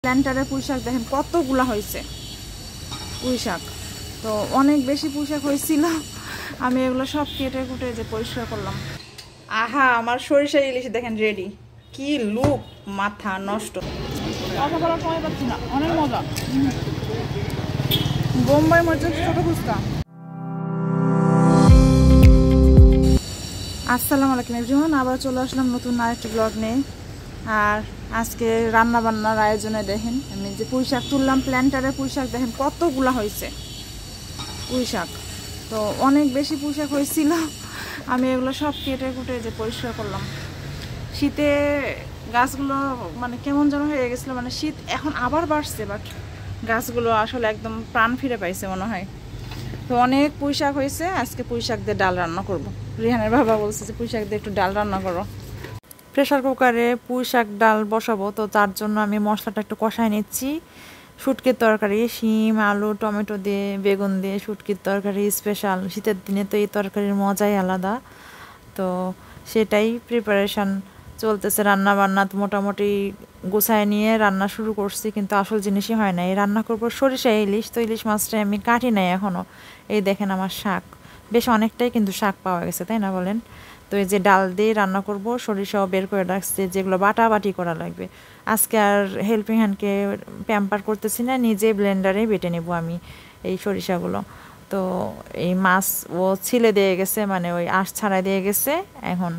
প্ল্যান্টারের পুঁই শাক দেখেন কতগুলা হয়েছে পুঁই শাক। তো অনেক বেশি পুঁই শাক হয়েছিল, আমি এগুলো সব কেটে কুটে যে পরিষ্কার করলাম। আহা, আমার সরিষা ইলিশ দেখেন রেডি। কি লুক, মাথা নষ্ট। কথা বলার সময় পাচ্ছি না, অনেক মজা। বোম্বাই মরিচের ছোট ফুচকা। আসসালামু আলাইকুম এভরিওয়ান, আবার চলে আসলাম নতুন আরেকটি ব্লগ নিয়ে। আর আজকে রান্না বান্নার আয়োজনে দেখেন আমি যে পুঁই শাক তুললাম, প্ল্যান্টারের পুঁই শাক দেখেন কতগুলা হয়েছে পুঁই শাক। তো অনেক বেশি পুঁই শাক হয়েছিল, আমি এগুলো সব কেটে কুটে যে পরিষ্কার করলাম। শীতে গাছগুলো মানে কেমন যেন হয়ে গেছিলো, মানে শীত এখন আবার বাড়ছে, বাট গাছগুলো আসলে একদম প্রাণ ফিরে পাইছে মনে হয়। তো অনেক পুঁই শাক হয়েছে, আজকে পুঁই শাক দিয়ে ডাল রান্না করব। রিহানের বাবা বলছে যে পুঁই শাক দিয়ে একটু ডাল রান্না করো। প্রেশার কুকারে পুঁই শাক ডাল বসাবো, তো তার জন্য আমি মশলাটা একটু কষায় নিচ্ছি। শুটকির তরকারি, শিম আলু টমেটো দিয়ে বেগুন দিয়ে শুটকির তরকারি স্পেশাল। শীতের দিনে তো এই তরকারির মজাই আলাদা। তো সেটাই প্রিপারেশান চলতেছে। রান্না বান্না তো মোটামুটি গুছায় নিয়ে রান্না শুরু করছি, কিন্তু আসল জিনিসই হয় না। এই রান্না করবো সরিষা ইলিশ, তো ইলিশ মাছটা আমি কাটি নাই এখনও। এই দেখেন আমার শাক, বেশ অনেকটাই কিন্তু শাক পাওয়া গেছে, তাই না বলেন? তো এই যে ডাল দিয়ে রান্না করব, সরিষাও বের করে রাখছে, যেগুলো বাটাবাটি করা লাগবে। আজকে আর হেল্পিং হ্যান্ডকে প্যাম্পার করতেছি না, নিজে ব্লেন্ডারে বেটে নেব আমি এই সরিষাগুলো। তো এই মাছ ও ছিলে দিয়ে গেছে, মানে ওই আঁশ ছাড়াই দিয়ে গেছে। এখন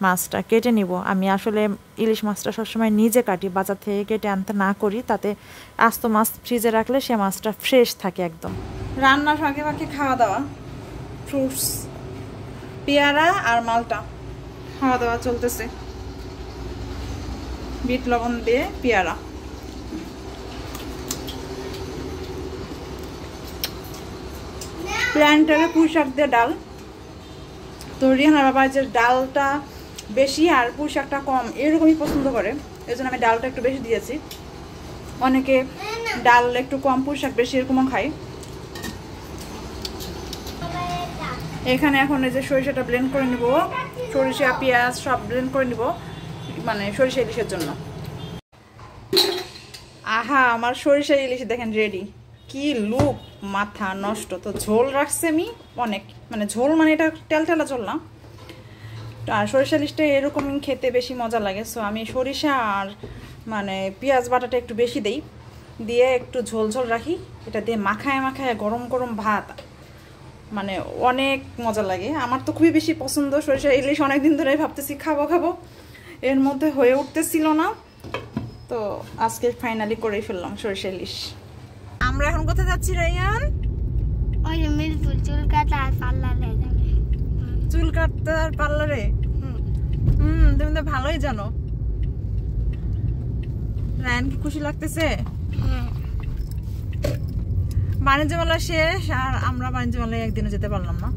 মাছটা কেটে নিব। আমি আসলে ইলিশ মাছটা সবসময় নিজে কাটি, বাজার থেকে কেটে আনতে না করি, তাতে আস্ত মাছ ফ্রিজে রাখলে সে মাছটা ফ্রেশ থাকে একদম। রান্নার ফাঁকে ফাঁকে খাওয়া দাওয়া, ফ্রুটস, পেয়ারা আর মালটা খাওয়া দাওয়া চলতেছে। বিট লবণ দিয়ে পেয়ারা। প্ল্যান্টারে পুঁই শাক দিয়ে ডাল। তো রিহানার বাবা যে ডালটা বেশি আর পুঁই শাকটা কম এরকমই পছন্দ করে, এই জন্য আমি ডালটা একটু বেশি দিয়েছি। অনেকে ডাল একটু কম পুঁই শাক বেশি এরকমও খায়। এখানে এখন এই যে সরিষাটা ব্লেন্ড করে নিব, সরিষা পেঁয়াজ সব ব্লেন্ড করে নিব, মানে সরিষা ইলিশের জন্য। আহা, আমার সরিষা ইলিশ দেখেন রেডি। কি লুক, মাথা নষ্ট। তো ঝোল রাখছে আমি অনেক, মানে ঝোল মানে এটা তেলতেলা ঝোল না। আর সরিষা ইলিশটা এরকম খেতে বেশি মজা লাগে। সো আমি সরিষা আর মানে পেঁয়াজ বাটাটা একটু বেশি দেই, দিয়ে একটু ঝোল ঝোল রাখি। এটা দিয়ে মাখায় মাখায় গরম গরম ভাত, মানে অনেক মজা লাগে। আমার তো খুবই বেশি পছন্দ সরিষা ইলিশ, অনেকদিন ধরে ভাবতেছি খাবো খাবো, এর মধ্যে হয়ে উঠতেছিল না। তো আজকে ফাইনালি করে ফেললাম সরিষা ইলিশ। আমরা এখন কোথায় যাচ্ছি রাইয়ান? ওই মিরপুর চুল কাটা আর পার্লারে যাবে। চুল কাটতে আর পার্লারে? তুমি তো ভালোই জানো। রায়ান কি খুশি লাগতেছে? বাণিজ্য মেলা শেষ, আর আমরা বাণিজ্য মেলায় একদিনও যেতে পারলাম না।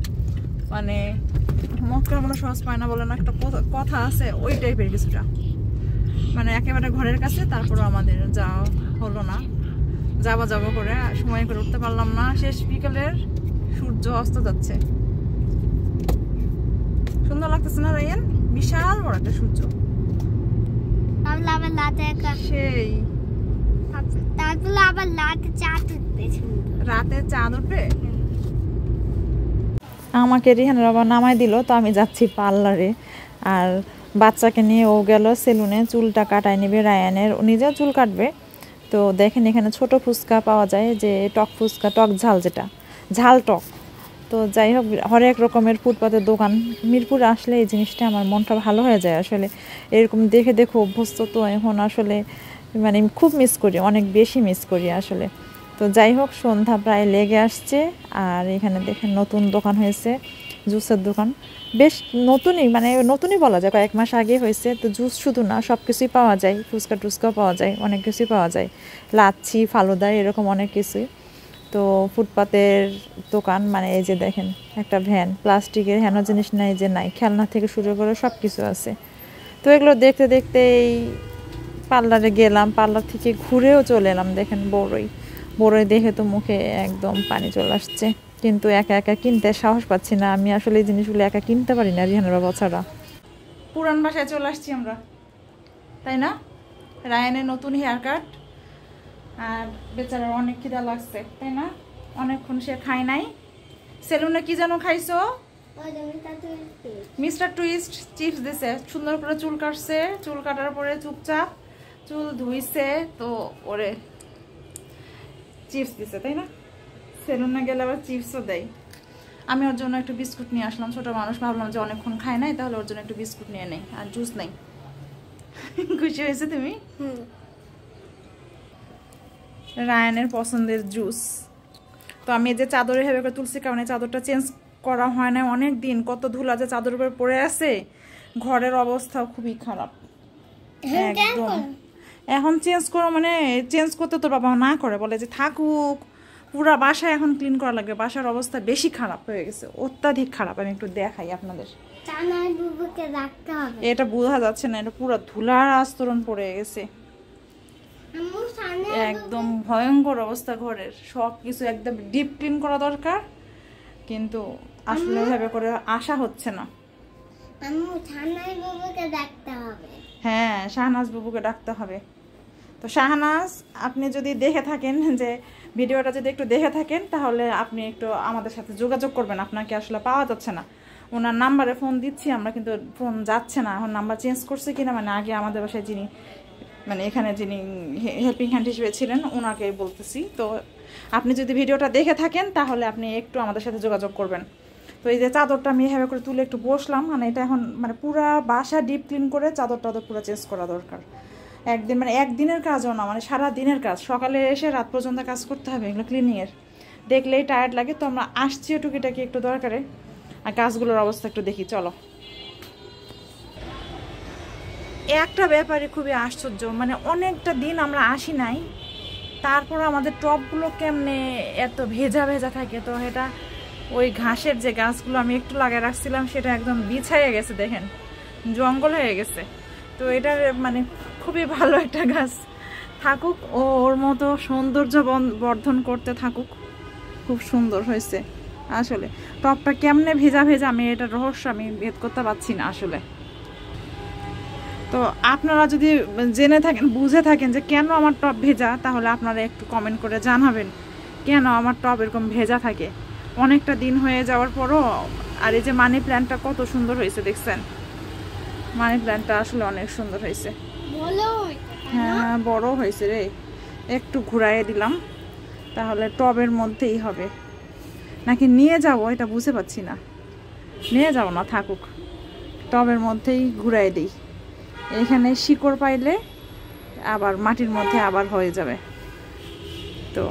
মানে মক্কা মনে সহজ পায় না বলে না একটা কথা আছে, ওই টাইপের কিছুটা। মানে একেবারে ঘরের কাছে, তারপরও আমাদের যাওয়া হলো না। যাবো করে সময় করে উঠতে পারলাম না। শেষ বিকালের সূর্য অস্ত যাচ্ছে, সুন্দর লাগতেছে না রায়ান? বিশাল বড় একটা সূর্য। সেই তারপরে আবার রাতে চাঁদ উঠবে, রাতে চাঁদ উঠবে। আমাকে রিহানের বাবা নামাই দিল, তো আমি যাচ্ছি পার্লারে। আর বাচ্চাকে নিয়ে ও গেল সেলুনে, চুলটা কাটায় নেবে রায়ানের, নিজেও চুল কাটবে। তো দেখেন এখানে ছোট ফুচকা পাওয়া যায়, যে টক ফুচকা, টক ঝাল, যেটা ঝাল টক। তো যাই হোক, হরেক রকমের ফুটপাতের দোকান। মিরপুরে আসলে এই জিনিসটা আমার মনটা ভালো হয়ে যায় আসলে। এরকম দেখে দেখে অভ্যস্ত, তো এখন আসলে মানে খুব মিস করি, অনেক বেশি মিস করি আসলে। তো যাই হোক, সন্ধ্যা প্রায় লেগে আসছে। আর এখানে দেখেন নতুন দোকান হয়েছে, জুসের দোকান। বেশ নতুনই, মানে নতুনই বলা যায়, কয়েক মাস আগে হয়েছে। তো জুস শুধু না, সব কিছুই পাওয়া যায়, ফুচকা টুচকাও পাওয়া যায়, অনেক কিছুই পাওয়া যায়, লাচ্ছি ফালুদা এরকম অনেক কিছুই। তো ফুটপাতের দোকান, মানে এই যে দেখেন একটা ভ্যান, প্লাস্টিকের হেন জিনিস নাই যে নাই, খেলনা থেকে শুরু করে সব কিছু আছে। তো এগুলো দেখতে দেখতে এই পার্লারে গেলাম, পার্লার থেকে ঘুরেও চলে এলাম। দেখেন বড়ই দেখে তো মুখে একদম পানি চলে আসছে, কিন্তু একা একা কিনতে সাহস পাচ্ছি না। আমি আসলে এই জিনিসগুলো একা কিনতে পারি না রিহানের বাবা ছাড়া। পুরান বাসায় চলে আসছি আমরা, তাই না? রায়ানের নতুন হেয়ার কাট, আর বেচারার অনেক খিদা লাগছে, তাই না? অনেকক্ষণ সে খায় নাই। সেলুনে কি যেন খাইছো? মিস্টার টুইস্ট চিপস দিছে, সুন্দর করে চুল কাটছে, চুল কাটার পরে চুপচাপ চুল ধুইছে, তো ওরে চিপস দিছে, তাই না? সেলুনে গেলে আবার চিপসও দেয়। আমি ওর জন্য একটু বিস্কুট নিয়ে আসলাম, ছোট মানুষ, ভাবলাম যে অনেকক্ষণ খায় নাই, তাহলে ওর জন্য একটু বিস্কুট নিয়ে নেই, আর জুস নেই। খুশি হয়েছে তুমি? রায়ানের পছন্দের জুস। তো আমি এই যে চাদরে হেবে করে তুলছি, কারণ এই চাদরটা চেঞ্জ করা হয় না অনেক দিন, কত ধুলা যে চাদর উপরে পড়ে আছে, ঘরের অবস্থাও খুবই খারাপ একদম। এখন চেঞ্জ করো মানে চেঞ্জ করতে তো বাবা না করে, বলে যে থাকুক, পুরা বাসা এখন ক্লিন করা লাগবে, বাসার অবস্থা বেশি খারাপ হয়ে গেছে, অত্যাধিক খারাপ। আমি একটু দেখাই আপনাদের, এটা বোঝা যাচ্ছে না, এটা পুরো ধুলার আস্তরণ পড়ে গেছে, একদম ভয়ঙ্কর অবস্থা ঘরের, সবকিছু একদম ডিপ ক্লিন করা দরকার, কিন্তু আসলে এভাবে করে আসা হচ্ছে না। হ্যাঁ, শাহনাজ বাবুকে ডাকতে হবে। তো শাহনাজ, আপনি যদি দেখে থাকেন, যে ভিডিওটা যদি একটু দেখে থাকেন, তাহলে আপনি একটু আমাদের সাথে যোগাযোগ করবেন। আপনাকে আসলে পাওয়া যাচ্ছে না, ওনার নাম্বারে ফোন দিচ্ছি আমরা, কিন্তু ফোন যাচ্ছে না। এখন নাম্বার চেঞ্জ করছে কিনা, মানে আগে আমাদের বাসায় যিনি, মানে এখানে যিনি হেল্পিং হ্যান্ড হিসেবে ছিলেন, ওনাকে বলতেছি। তো আপনি যদি ভিডিওটা দেখে থাকেন, তাহলে আপনি একটু আমাদের সাথে যোগাযোগ করবেন। তো এই যে চাদরটা আমি এভাবে করে তুলে একটু বসলাম, মানে এটা এখন মানে পুরা বাসা ডিপ ক্লিন করে চাদরটা পুরো চেঞ্জ করা দরকার। একদিন মানে একদিনের কাজও না, মানে সারা দিনের কাজ, সকালে এসে রাত পর্যন্ত কাজ করতে হবে এগুলো ক্লিনিংয়ের। দেখলেই টায়ার্ড লাগে। তো আমরা আসছি টুকিটাকি একটু দরকারে, আর কাজগুলোর অবস্থা একটু দেখি, চলো। একটা ব্যাপারে খুবই আশ্চর্য, মানে অনেকটা দিন আমরা আসি নাই, তারপর আমাদের টবগুলো কেমনে এত ভেজা ভেজা থাকে। তো এটা ওই ঘাসের যে গাছগুলো আমি একটু লাগিয়ে রাখছিলাম, সেটা একদম বিছাইয়ে গেছে, দেখেন জঙ্গল হয়ে গেছে। তো এটার মানে খুবই ভালো একটা গাছ, থাকুক, ওর মতো সৌন্দর্য বর্ধন করতে থাকুক, খুব সুন্দর হয়েছে। আসলে টবটা কেমনে ভেজা ভেজা, আমি এটা রহস্য আমি ভেদ করতে পারছি না আসলে। তো আপনারা যদি জেনে থাকেন, বুঝে থাকেন যে কেন আমার টব ভেজা, তাহলে আপনারা একটু কমেন্ট করে জানাবেন কেন আমার টব এরকম ভেজা থাকে অনেকটা দিন হয়ে যাওয়ার পরও। আর এই যে মানি প্ল্যান্টটা কত সুন্দর হয়েছে, দেখছেন? মানি প্ল্যান্টটা আসলে অনেক সুন্দর হয়েছে। হ্যাঁ, বড় হয়েছে রে। একটু ঘুরাইয়ে দিলাম, তাহলে টবের মধ্যেই হবে নাকি নিয়ে যাব এটা বুঝতে পারছি না। নিয়ে যাব না, থাকুক, টবের মধ্যেই ঘুরাই দিই। এখানে শিকড় পাইলে আবার মাটির মধ্যে আবার হয়ে যাবে। তো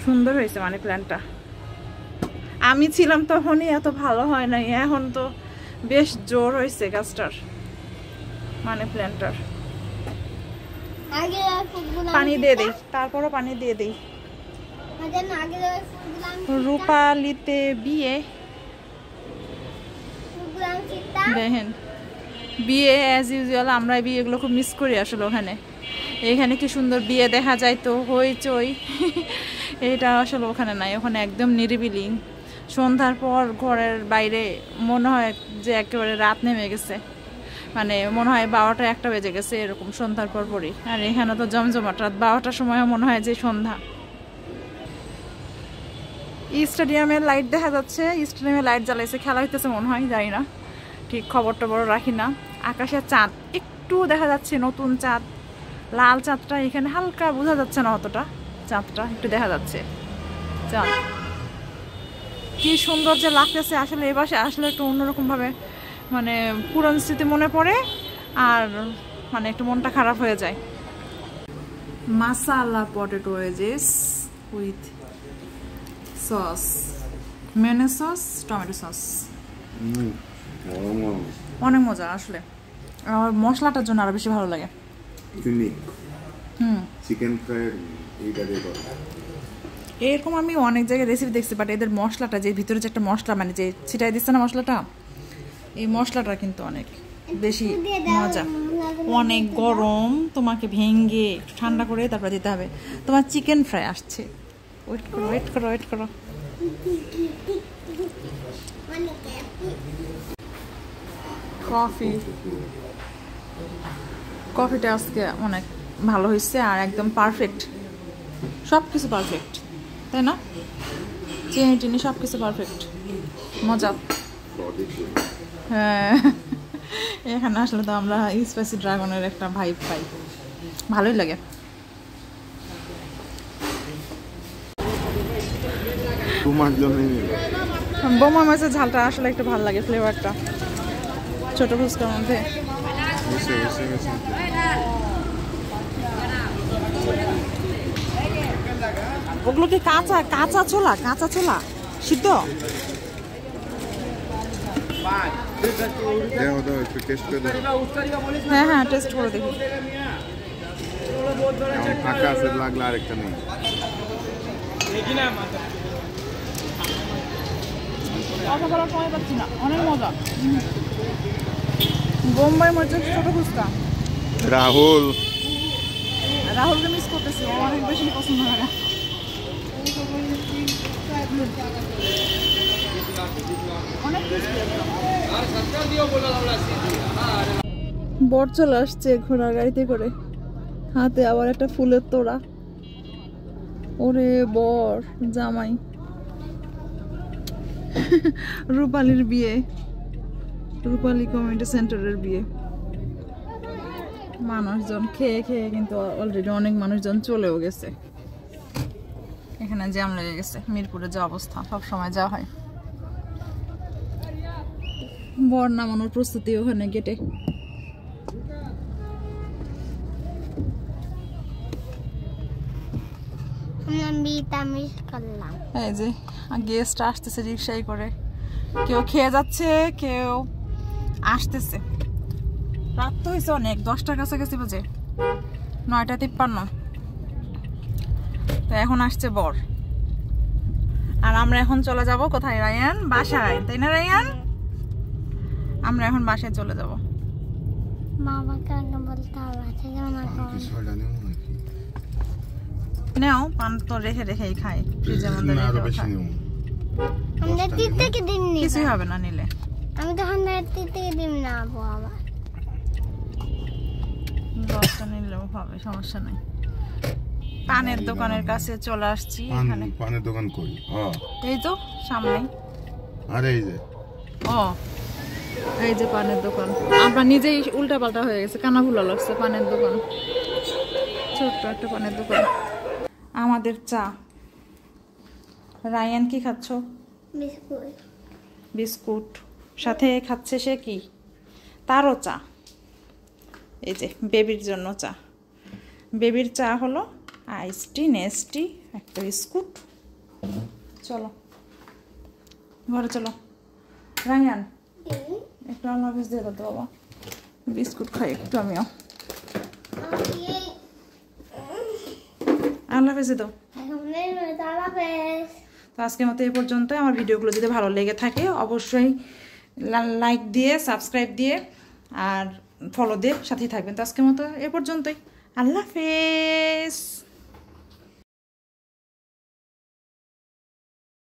সুন্দর হয়েছে মানি প্ল্যান্টটা। আমি ছিলাম তখনই এত ভালো হয় নাই, এখন তো বেশ জোর হয়েছে গাছটার, মানি প্ল্যান্টটার। পানি দিয়ে দিই, তারপরও পানি দিয়ে দিই। রূপালিতে বিয়ে, দেখেন বিয়ে অ্যাজ ইউজুয়াল, আমরা বিয়েগুলো খুব মিস করি আসলে। ওখানে এখানে কি সুন্দর বিয়ে দেখা যায়, তো হইচই, এটা আসলে ওখানে নাই। ওখানে একদম নিরিবিলি, সন্ধ্যার পর ঘরের বাইরে মনে হয় যে একেবারে রাত নেমে গেছে, মানে মনে হয় 12টা-1টা বেজে গেছে এরকম সন্ধ্যার পর পরই। আর এখানে তো জমজমাট, রাত 12টার সময় মনে হয় যে সন্ধ্যা। স্টেডিয়ামের লাইট দেখা যাচ্ছে, স্টেডিয়ামে লাইট জ্বালাইছে, খেলা হইতেছে মনে হয়, জানি না ঠিক, খবরটা বড় রাখি না। আকাশে চাঁদ একটু দেখা যাচ্ছে, নতুন চাঁদ, লাল চাঁদটা এখানে হালকা বোঝা যাচ্ছে না অতটা, চাঁদটা একটু দেখা যাচ্ছে। চাঁদ কি সুন্দর যে লাগতেছে আসলে। এ পাশে আসলে একটু অন্যরকম ভাবে মানে পুরনো স্মৃতি মনে পড়ে, আর মানে একটু মনটা খারাপ হয়ে যায়। মাসালা potato wages with sauce, mayonnaise sauce, tomato sauce, অনেক মজা আসলে। আর মশলাটার জন্য আরো বেশি ভালো লাগে। চিকেন ফ্রাই এরকম আমি অনেক জায়গায় রেসিপি দেখছি, বাট এদের মশলাটা, যে ভিতরে যে একটা মশলা মানে যে ছিটাই দিচ্ছে না মশলাটা, এই মশলাটা কিন্তু অনেক বেশি মজা। অনেক গরম, তোমাকে ভেঙে ঠান্ডা করে তারপর দিতে হবে। তোমার চিকেন ফ্রাই আসছে, ওয়েট করো ওয়েট করো ওয়েট করো। কফিটা আজকে অনেক ভালো হয়েছে, আর একদম পারফেক্ট সব কিছু পারফেক্ট, তাই না? চিনি টিনি সব কিছু পারফেক্ট, মজা। হ্যাঁ, এখানে আসলে তো আমরা স্পাইসি ড্রাগনের একটা ভাইব পাই, ভালোই লাগে। বোমা মাছের ঝালটা আসলে একটু ভালো লাগে, ফ্লেভারটা ছোট ফুচকার মধ্যে। ওগুলো কি কাঁচা কাঁচা ছোলা? কাঁচা ছোলা সিদ্ধ? হ্যাঁ হ্যাঁ, টেস্ট করে দেখি। অনেক মজা। বোম্বাই মরিচের ছোট ফুচকা। রাহুলকে মিস করতেছি, ও অনেক বেশি পছন্দ করে। বর চলে আসছে ঘোড়ার গাড়িতে করে, হাতে আবার একটা ফুলের তোড়া। ওরে বর জামাই। রূপালীর বিয়ে, রূপালী কমিউনিটি সেন্টারের বিয়ে। মানুষজন খেয়ে খেয়ে কিন্তু অলরেডি অনেক মানুষজন চলেও গেছে। এখানে জ্যাম লেগে গেছে, মিরপুরে যে অবস্থা সব সময় যা হয়। বর নামানোর প্রস্তুতি ওখানে গেটে। এই যে গেস্ট আসতেছে রিক্সায় করে, কেউ খেয়ে যাচ্ছে, কেউ আসতেছে। রাত তো হয়েছে অনেক, 10টার কাছাকাছি বাজে, 9:53। তো এখন আসছে বর, আর আমরা এখন চলে যাব কোথায় রায়ান? বাসায়, তাই না রায়ান? আমরা এখন বাসায় চলে যাব। নেও, পান তো রেখে রেখেই খাই ফ্রিজের মধ্যে কিছুই হবে না নিলে। আমি তখন ডিম নাবো, আবার 10টা নিলেও হবে, সমস্যা নাই। পানের দোকানের কাছে চলে আসছি। এখানে পানের দোকান কই? এই তো সামনে। আরে এই যে, ও এই যে পানের দোকান। আমরা নিজেই উল্টা পাল্টা হয়ে গেছে, কানা ভুলা লাগছে। পানের দোকান, ছোট্ট একটা পানের দোকান। আমাদের চা। রায়ান কি খাচ্ছ? বিস্কুট। বিস্কুট সাথে খাচ্ছে সে কি? তারও চা। এই যে বেবির জন্য চা। বেবির চা হলো আইসটি, নেস্টি, একটা বিস্কুট। চলো ঘরে চলো। রায়ান একটু আল্লাহ হাফেজ দিয়ে দাও তো বাবা, বিস্কুট খাই একটু আমিও। আল্লাহ হাফেজ দাও। তো আজকের মতো এ পর্যন্ত। আমার ভিডিওগুলো যদি ভালো লেগে থাকে অবশ্যই লাইক দিয়ে, সাবস্ক্রাইব দিয়ে আর ফলো দিয়ে সাথেই থাকবেন। তো আজকের মতো এ পর্যন্তই। আল্লাহ হাফেজ।